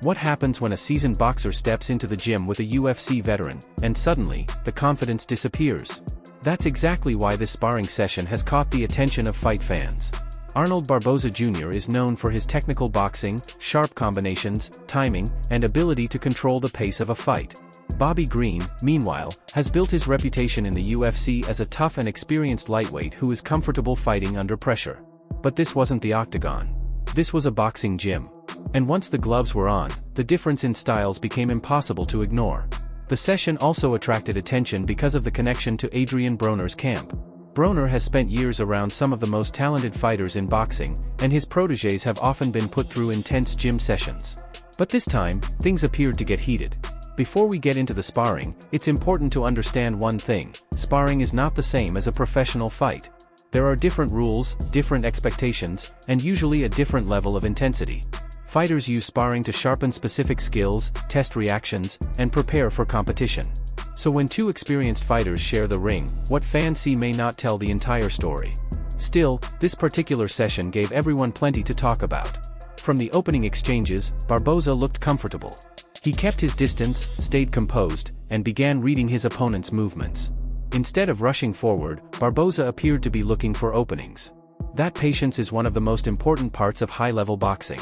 What happens when a seasoned boxer steps into the gym with a UFC veteran, and suddenly, the confidence disappears? That's exactly why this sparring session has caught the attention of fight fans. Arnold Barboza Jr. is known for his technical boxing, sharp combinations, timing, and ability to control the pace of a fight. Bobby Green, meanwhile, has built his reputation in the UFC as a tough and experienced lightweight who is comfortable fighting under pressure. But this wasn't the octagon. This was a boxing gym. And once the gloves were on, the difference in styles became impossible to ignore. The session also attracted attention because of the connection to Adrien Broner's camp. Broner has spent years around some of the most talented fighters in boxing, and his protégés have often been put through intense gym sessions. But this time, things appeared to get heated. Before we get into the sparring, it's important to understand one thing: sparring is not the same as a professional fight. There are different rules, different expectations, and usually a different level of intensity. Fighters use sparring to sharpen specific skills, test reactions, and prepare for competition. So when two experienced fighters share the ring, what fans see may not tell the entire story. Still, this particular session gave everyone plenty to talk about. From the opening exchanges, Barboza looked comfortable. He kept his distance, stayed composed, and began reading his opponent's movements. Instead of rushing forward, Barboza appeared to be looking for openings. That patience is one of the most important parts of high-level boxing.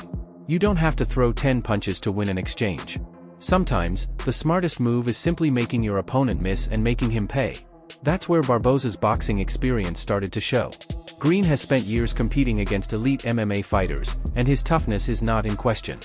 You don't have to throw 10 punches to win an exchange. Sometimes, the smartest move is simply making your opponent miss and making him pay. That's where Barboza's boxing experience started to show. Green has spent years competing against elite MMA fighters, and his toughness is not in question.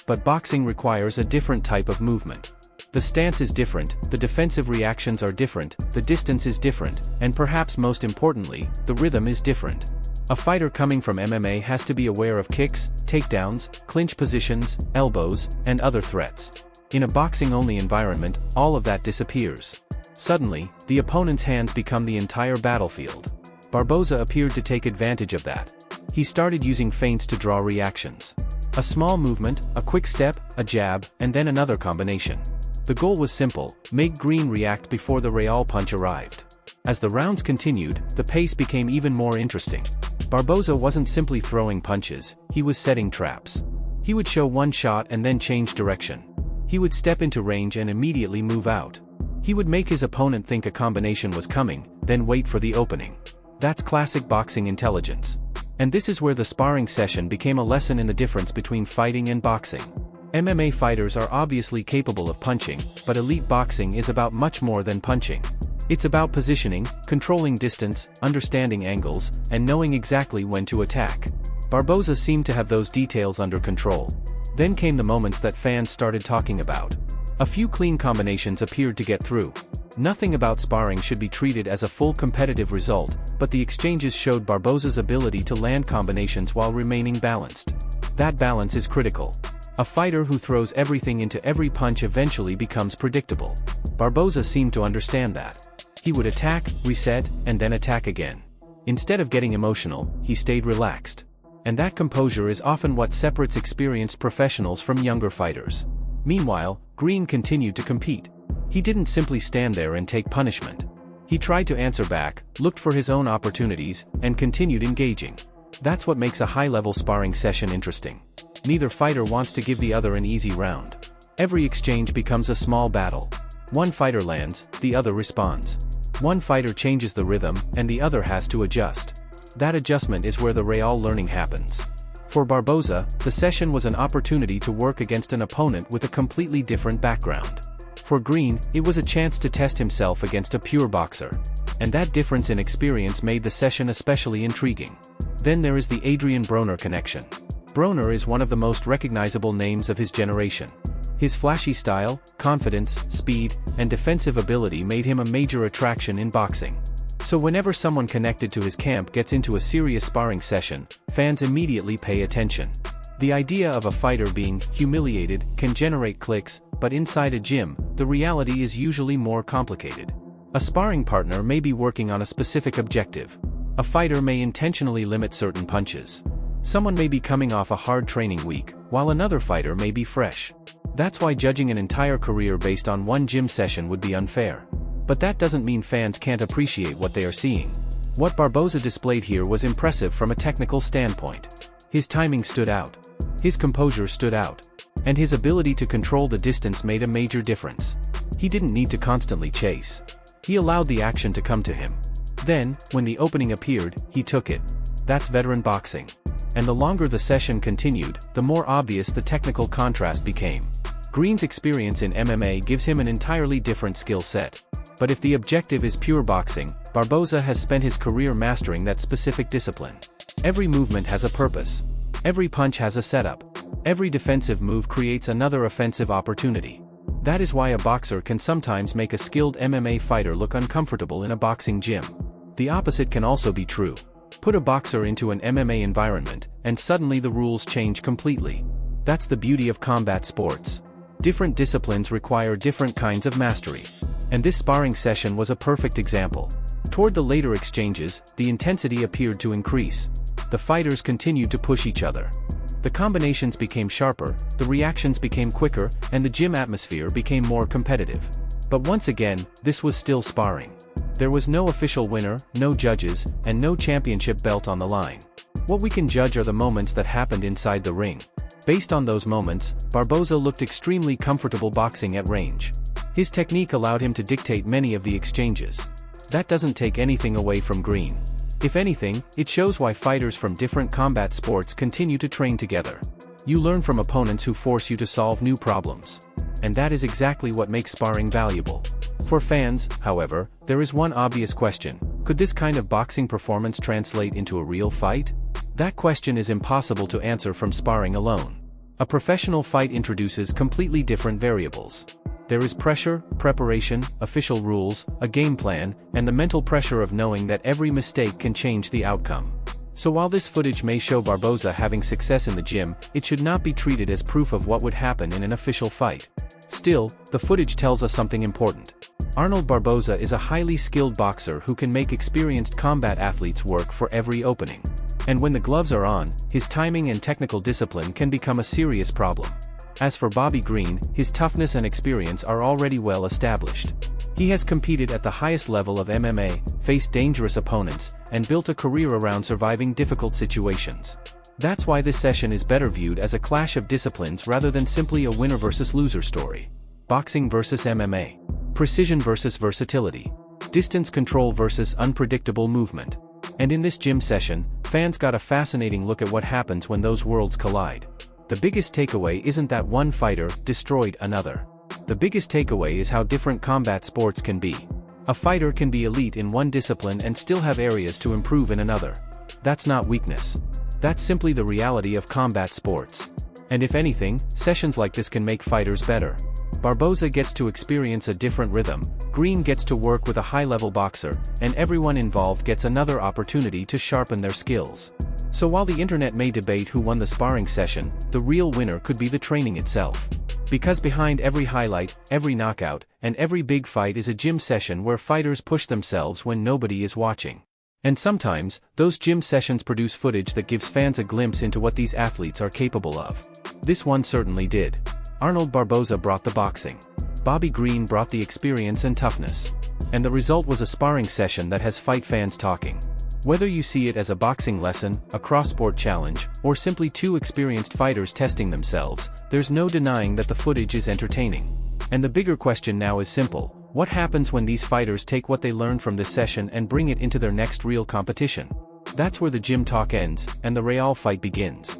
But boxing requires a different type of movement. The stance is different, the defensive reactions are different, the distance is different, and perhaps most importantly, the rhythm is different. A fighter coming from MMA has to be aware of kicks, takedowns, clinch positions, elbows, and other threats. In a boxing-only environment, all of that disappears. Suddenly, the opponent's hands become the entire battlefield. Barboza appeared to take advantage of that. He started using feints to draw reactions. A small movement, a quick step, a jab, and then another combination. The goal was simple: make Green react before the Real punch arrived. As the rounds continued, the pace became even more interesting. Barboza wasn't simply throwing punches, he was setting traps. He would show one shot and then change direction. He would step into range and immediately move out. He would make his opponent think a combination was coming, then wait for the opening. That's classic boxing intelligence. And this is where the sparring session became a lesson in the difference between fighting and boxing. MMA fighters are obviously capable of punching, but elite boxing is about much more than punching. It's about positioning, controlling distance, understanding angles, and knowing exactly when to attack. Barboza seemed to have those details under control. Then came the moments that fans started talking about. A few clean combinations appeared to get through. Nothing about sparring should be treated as a full competitive result, but the exchanges showed Barboza's ability to land combinations while remaining balanced. That balance is critical. A fighter who throws everything into every punch eventually becomes predictable. Barboza seemed to understand that. He would attack, reset, and then attack again. Instead of getting emotional, he stayed relaxed. And that composure is often what separates experienced professionals from younger fighters. Meanwhile, Green continued to compete. He didn't simply stand there and take punishment. He tried to answer back, looked for his own opportunities, and continued engaging. That's what makes a high-level sparring session interesting. Neither fighter wants to give the other an easy round. Every exchange becomes a small battle. One fighter lands, the other responds. One fighter changes the rhythm, and the other has to adjust. That adjustment is where the real learning happens. For Barboza, the session was an opportunity to work against an opponent with a completely different background. For Green, it was a chance to test himself against a pure boxer. And that difference in experience made the session especially intriguing. Then there is the Adrien Broner connection. Broner is one of the most recognizable names of his generation. His flashy style, confidence, speed, and defensive ability made him a major attraction in boxing. So whenever someone connected to his camp gets into a serious sparring session, fans immediately pay attention. The idea of a fighter being humiliated can generate clicks, but inside a gym, the reality is usually more complicated. A sparring partner may be working on a specific objective. A fighter may intentionally limit certain punches. Someone may be coming off a hard training week, while another fighter may be fresh. That's why judging an entire career based on one gym session would be unfair. But that doesn't mean fans can't appreciate what they are seeing. What Barboza displayed here was impressive from a technical standpoint. His timing stood out. His composure stood out. And his ability to control the distance made a major difference. He didn't need to constantly chase. He allowed the action to come to him. Then, when the opening appeared, he took it. That's veteran boxing. And the longer the session continued, the more obvious the technical contrast became. Green's experience in MMA gives him an entirely different skill set. But if the objective is pure boxing, Barboza has spent his career mastering that specific discipline. Every movement has a purpose. Every punch has a setup. Every defensive move creates another offensive opportunity. That is why a boxer can sometimes make a skilled MMA fighter look uncomfortable in a boxing gym. The opposite can also be true. Put a boxer into an MMA environment, and suddenly the rules change completely. That's the beauty of combat sports. Different disciplines require different kinds of mastery. And this sparring session was a perfect example. Toward the later exchanges, the intensity appeared to increase. The fighters continued to push each other. The combinations became sharper, the reactions became quicker, and the gym atmosphere became more competitive. But once again, this was still sparring. There was no official winner, no judges, and no championship belt on the line. What we can judge are the moments that happened inside the ring. Based on those moments, Barboza looked extremely comfortable boxing at range. His technique allowed him to dictate many of the exchanges. That doesn't take anything away from Green. If anything, it shows why fighters from different combat sports continue to train together. You learn from opponents who force you to solve new problems. And that is exactly what makes sparring valuable. For fans, however, there is one obvious question: could this kind of boxing performance translate into a real fight? That question is impossible to answer from sparring alone. A professional fight introduces completely different variables. There is pressure, preparation, official rules, a game plan, and the mental pressure of knowing that every mistake can change the outcome. So while this footage may show Barboza having success in the gym, it should not be treated as proof of what would happen in an official fight. Still, the footage tells us something important. Arnold Barboza is a highly skilled boxer who can make experienced combat athletes work for every opening. And when the gloves are on, his timing and technical discipline can become a serious problem. As for Bobby Green, his toughness and experience are already well established. He has competed at the highest level of MMA, faced dangerous opponents, and built a career around surviving difficult situations. That's why this session is better viewed as a clash of disciplines rather than simply a winner versus loser story. Boxing versus MMA. Precision versus versatility. Distance control versus unpredictable movement. And in this gym session, fans got a fascinating look at what happens when those worlds collide. The biggest takeaway isn't that one fighter destroyed another. The biggest takeaway is how different combat sports can be. A fighter can be elite in one discipline and still have areas to improve in another. That's not weakness. That's simply the reality of combat sports. And if anything, sessions like this can make fighters better. Barboza gets to experience a different rhythm, Green gets to work with a high-level boxer, and everyone involved gets another opportunity to sharpen their skills. So while the internet may debate who won the sparring session, the real winner could be the training itself. Because behind every highlight, every knockout, and every big fight is a gym session where fighters push themselves when nobody is watching. And sometimes, those gym sessions produce footage that gives fans a glimpse into what these athletes are capable of. This one certainly did. Arnold Barboza brought the boxing. Bobby Green brought the experience and toughness. And the result was a sparring session that has fight fans talking. Whether you see it as a boxing lesson, a cross-sport challenge, or simply two experienced fighters testing themselves, there's no denying that the footage is entertaining. And the bigger question now is simple: what happens when these fighters take what they learned from this session and bring it into their next real competition? That's where the gym talk ends, and the real fight begins.